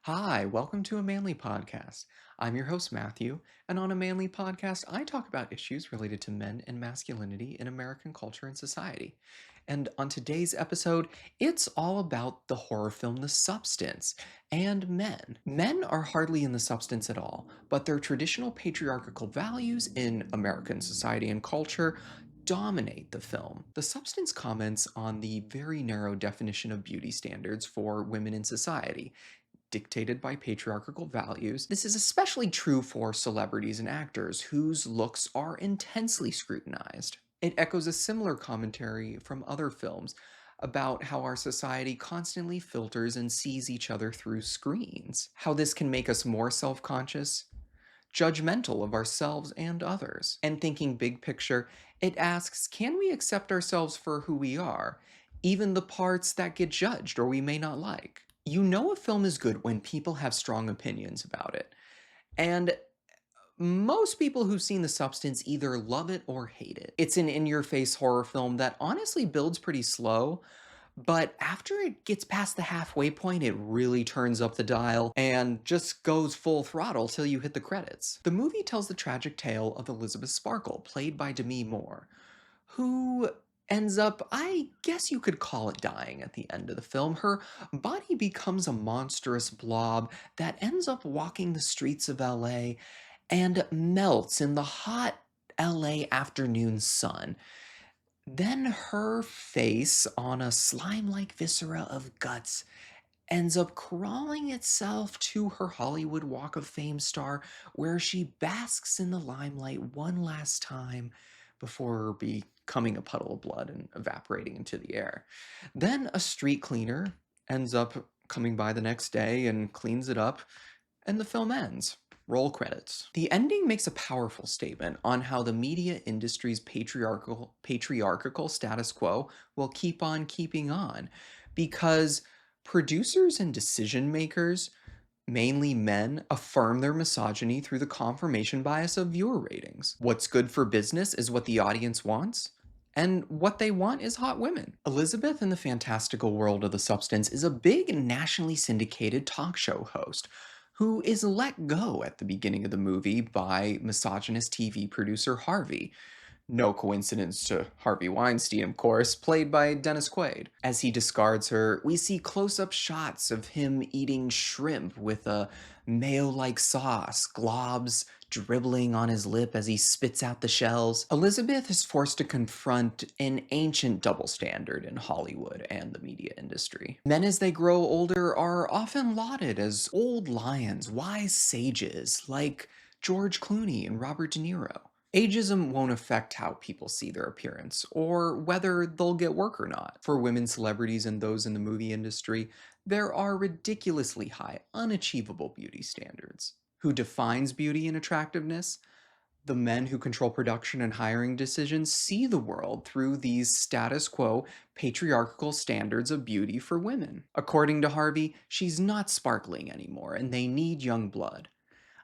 Hi, welcome to a Manly Podcast. I'm your host, Matthew, and on a Manly Podcast, I talk about issues related to men and masculinity in American culture and society. And on today's episode, it's all about the horror film The Substance and men. Men are hardly in The Substance at all, but their traditional patriarchal values in American society and culture dominate the film. The Substance comments on the very narrow definition of beauty standards for women in society dictated by patriarchal values. This is especially true for celebrities and actors whose looks are intensely scrutinized. It echoes a similar commentary from other films about how our society constantly filters and sees each other through screens, how this can make us more self conscious, judgmental of ourselves and others. And thinking big picture, it asks, can we accept ourselves for who we are, even the parts that get judged or we may not like? You know a film is good when people have strong opinions about it. And most people who've seen The Substance either love it or hate it. It's an in-your-face horror film that honestly builds pretty slow, but after it gets past the halfway point, it really turns up the dial and just goes full throttle till you hit the credits. The movie tells the tragic tale of Elizabeth Sparkle, played by Demi Moore, who ends up, I guess you could call it dying at the end of the film. Her body becomes a monstrous blob that ends up walking the streets of LA and melts in the hot LA afternoon sun. Then her face on a slime-like viscera of guts ends up crawling itself to her Hollywood Walk of Fame star, where she basks in the limelight one last time before becoming a puddle of blood and evaporating into the air. Then a street cleaner ends up coming by the next day and cleans it up, and the film ends. Roll credits. The ending makes a powerful statement on how the media industry's patriarchal status quo will keep on keeping on, because producers and decision makers, mainly men, affirm their misogyny through the confirmation bias of viewer ratings. What's good for business is what the audience wants, and what they want is hot women. Elizabeth in the fantastical world of The Substance is a big nationally syndicated talk show host who is let go at the beginning of the movie by misogynist TV producer Harvey. No coincidence to Harvey Weinstein, of course, played by Dennis Quaid. As he discards her, we see close-up shots of him eating shrimp with a mayo-like sauce, globs dribbling on his lip as he spits out the shells. Elizabeth is forced to confront an ancient double standard in Hollywood and the media industry. Men as they grow older are often lauded as old lions, wise sages, like George Clooney and Robert De Niro. Ageism won't affect how people see their appearance, or whether they'll get work or not. For women celebrities and those in the movie industry, there are ridiculously high, unachievable beauty standards. Who defines beauty and attractiveness? The men who control production and hiring decisions see the world through these status quo, patriarchal standards of beauty for women. According to Harvey, she's not sparkling anymore, and they need young blood,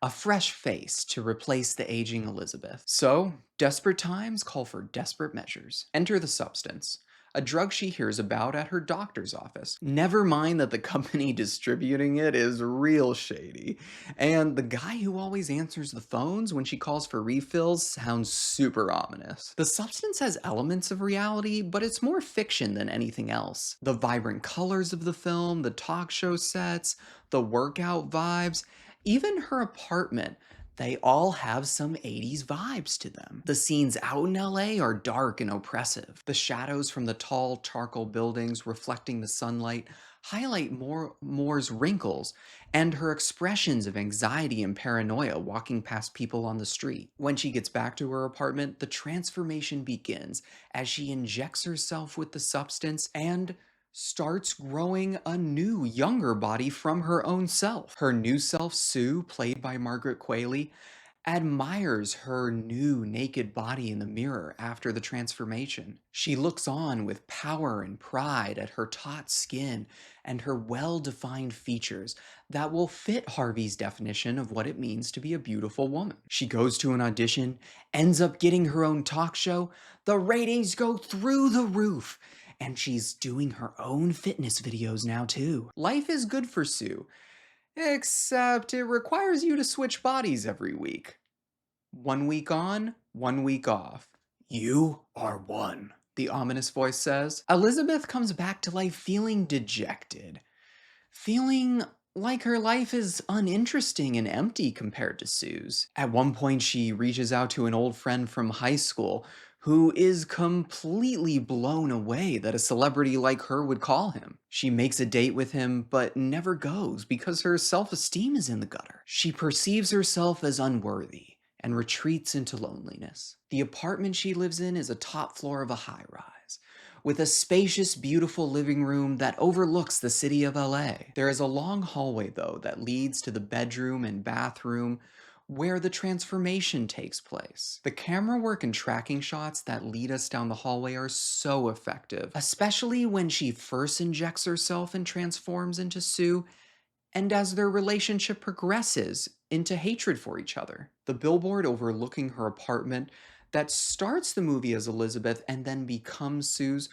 a fresh face to replace the aging Elizabeth. So, desperate times call for desperate measures. Enter The Substance, a drug she hears about at her doctor's office. Never mind that the company distributing it is real shady, and the guy who always answers the phones when she calls for refills sounds super ominous. The Substance has elements of reality, but it's more fiction than anything else. The vibrant colors of the film, the talk show sets, the workout vibes, even her apartment, they all have some 80s vibes to them. The scenes out in LA are dark and oppressive. The shadows from the tall charcoal buildings reflecting the sunlight highlight Moore's wrinkles and her expressions of anxiety and paranoia walking past people on the street. When she gets back to her apartment, the transformation begins as she injects herself with the substance and starts growing a new, younger body from her own self. Her new self, Sue, played by Margaret Qualley, admires her new naked body in the mirror after the transformation. She looks on with power and pride at her taut skin and her well-defined features that will fit Harvey's definition of what it means to be a beautiful woman. She goes to an audition, ends up getting her own talk show, the ratings go through the roof, and she's doing her own fitness videos now too. Life is good for Sue, Except it requires you to switch bodies every week. 1 week on, 1 week off. You are one, the ominous voice says. Elizabeth comes back to life feeling dejected, feeling like her life is uninteresting and empty compared to Sue's. At one point, she reaches out to an old friend from high school who is completely blown away that a celebrity like her would call him. She makes a date with him, but never goes because her self esteem is in the gutter. She perceives herself as unworthy and retreats into loneliness. The apartment she lives in is a top floor of a high rise, with a spacious, beautiful living room that overlooks the city of LA. There is a long hallway, though, that leads to the bedroom and bathroom where the transformation takes place. The camera work and tracking shots that lead us down the hallway are so effective, especially when she first injects herself and transforms into Sue, and as their relationship progresses into hatred for each other. The billboard overlooking her apartment that starts the movie as Elizabeth and then becomes Sue's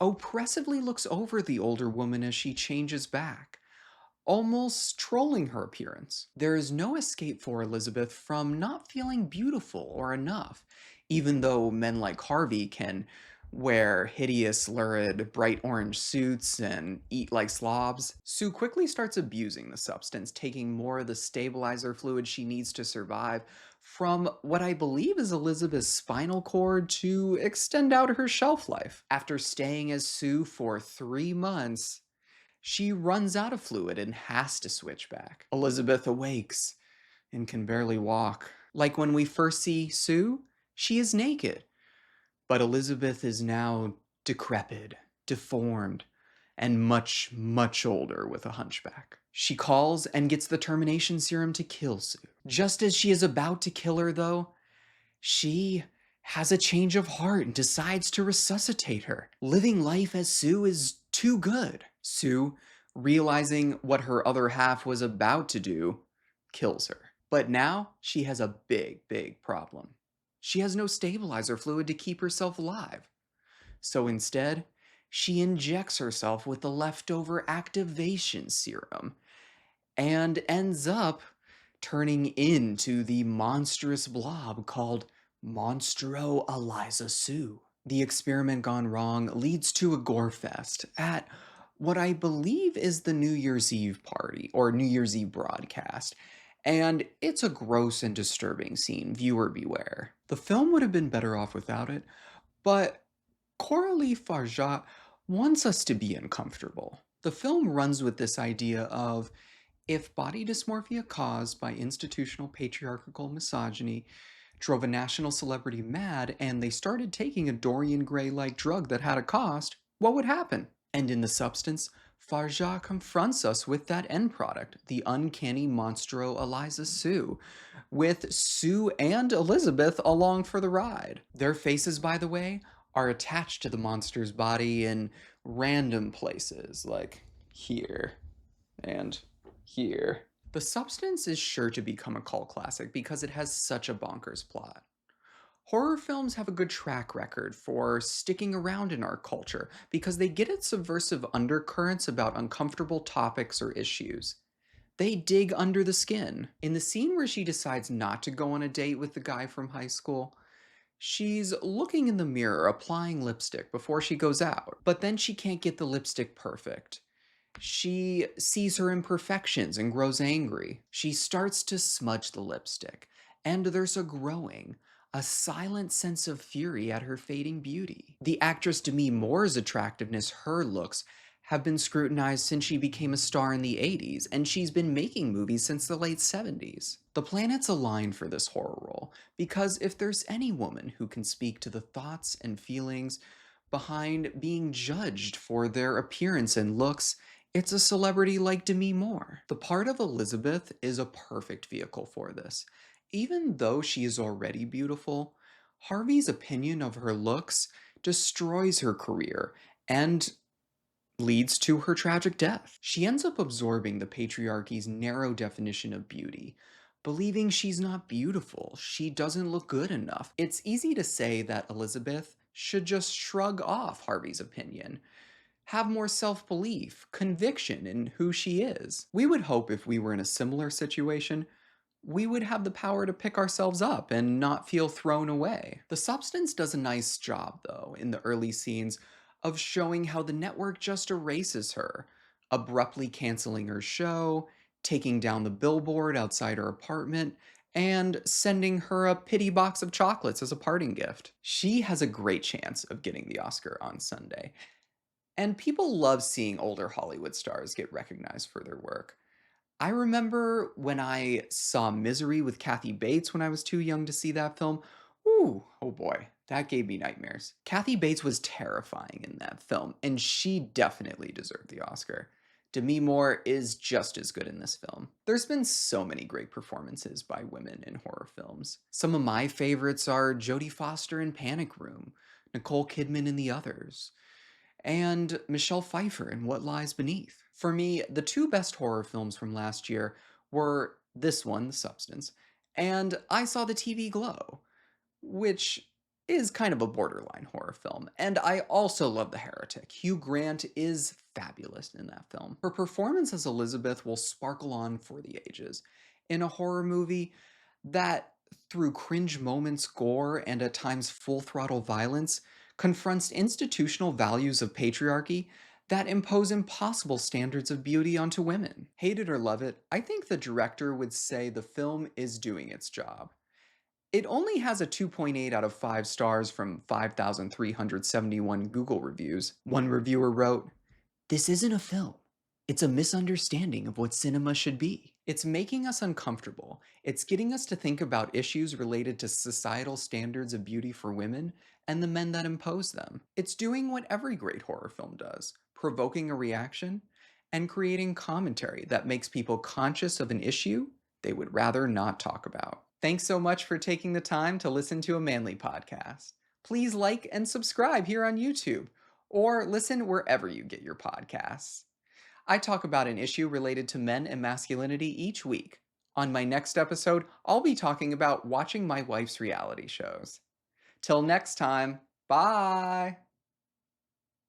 oppressively looks over the older woman as she changes back, almost trolling her appearance. There is no escape for Elizabeth from not feeling beautiful or enough, even though men like Harvey can wear hideous, lurid, bright orange suits and eat like slobs. Sue quickly starts abusing the substance, taking more of the stabilizer fluid she needs to survive from what I believe is Elizabeth's spinal cord to extend out her shelf life. After staying as Sue for 3 months, she runs out of fluid and has to switch back. Elizabeth awakes and can barely walk. Like when we first see Sue, she is naked. But Elizabeth is now decrepit, deformed, and much, much older with a hunchback. She calls and gets the termination serum to kill Sue. Just as she is about to kill her, though, she has a change of heart and decides to resuscitate her. Living life as Sue is too good. Sue, realizing what her other half was about to do, kills her. But now she has a big, big problem. She has no stabilizer fluid to keep herself alive. So instead, she injects herself with the leftover activation serum and ends up turning into the monstrous blob called Monstro Eliza Sue. The experiment gone wrong leads to a gore fest at what I believe is the New Year's Eve party or New Year's Eve broadcast. And it's a gross and disturbing scene, viewer beware. The film would have been better off without it, but Coralie Farjat wants us to be uncomfortable. The film runs with this idea of if body dysmorphia caused by institutional patriarchal misogyny drove a national celebrity mad and they started taking a Dorian Gray like drug that had a cost, what would happen? And in the substance, Farja confronts us with that end product, the uncanny monstro Eliza Sue, with Sue and Elizabeth along for the ride. Their faces, by the way, are attached to the monster's body in random places, like here and here. The substance is sure to become a cult classic because it has such a bonkers plot. Horror films have a good track record for sticking around in our culture because they get at subversive undercurrents about uncomfortable topics or issues. They dig under the skin. In the scene where she decides not to go on a date with the guy from high school, she's looking in the mirror applying lipstick before she goes out, but then she can't get the lipstick perfect. She sees her imperfections and grows angry. She starts to smudge the lipstick, and there's a silent sense of fury at her fading beauty. The actress Demi Moore's attractiveness, her looks, have been scrutinized since she became a star in the 80s, and she's been making movies since the late 70s. The planets align for this horror role, because if there's any woman who can speak to the thoughts and feelings behind being judged for their appearance and looks, it's a celebrity like Demi Moore. The part of Elizabeth is a perfect vehicle for this. Even though she is already beautiful, Harvey's opinion of her looks destroys her career and leads to her tragic death. She ends up absorbing the patriarchy's narrow definition of beauty, believing she's not beautiful, she doesn't look good enough. It's easy to say that Elizabeth should just shrug off Harvey's opinion. have more self belief, conviction in who she is. We would hope if we were in a similar situation, we would have the power to pick ourselves up and not feel thrown away. The Substance does a nice job, though, in the early scenes of showing how the network just erases her, abruptly canceling her show, taking down the billboard outside her apartment, and sending her a pity box of chocolates as a parting gift. She has a great chance of getting the Oscar on Sunday, and people love seeing older Hollywood stars get recognized for their work. I remember when I saw Misery with Kathy Bates when I was too young to see that film. Ooh, oh boy, that gave me nightmares. Kathy Bates was terrifying in that film, and she definitely deserved the Oscar. Demi Moore is just as good in this film. There's been so many great performances by women in horror films. Some of my favorites are Jodie Foster in Panic Room, Nicole Kidman in The Others, and Michelle Pfeiffer in What Lies Beneath. For me, the two best horror films from last year were this one, The Substance, and I Saw the TV Glow, which is kind of a borderline horror film. And I also love The Heretic. Hugh Grant is fabulous in that film. Her performance as Elizabeth will sparkle on for the ages in a horror movie that, through cringe moments, gore, and at times full throttle violence, confronts institutional values of patriarchy that impose impossible standards of beauty onto women. Hate it or love it, I think the director would say the film is doing its job. It only has a 2.8 out of 5 stars from 5,371 Google reviews. One reviewer wrote, "This isn't a film. It's a misunderstanding of what cinema should be. It's making us uncomfortable. It's getting us to think about issues related to societal standards of beauty for women and the men that impose them. It's doing what every great horror film does, provoking a reaction and creating commentary that makes people conscious of an issue they would rather not talk about." Thanks so much for taking the time to listen to a Manly podcast. Please like and subscribe here on YouTube or listen wherever you get your podcasts. I talk about an issue related to men and masculinity each week. On my next episode, I'll be talking about watching my wife's reality shows. Till next time, bye!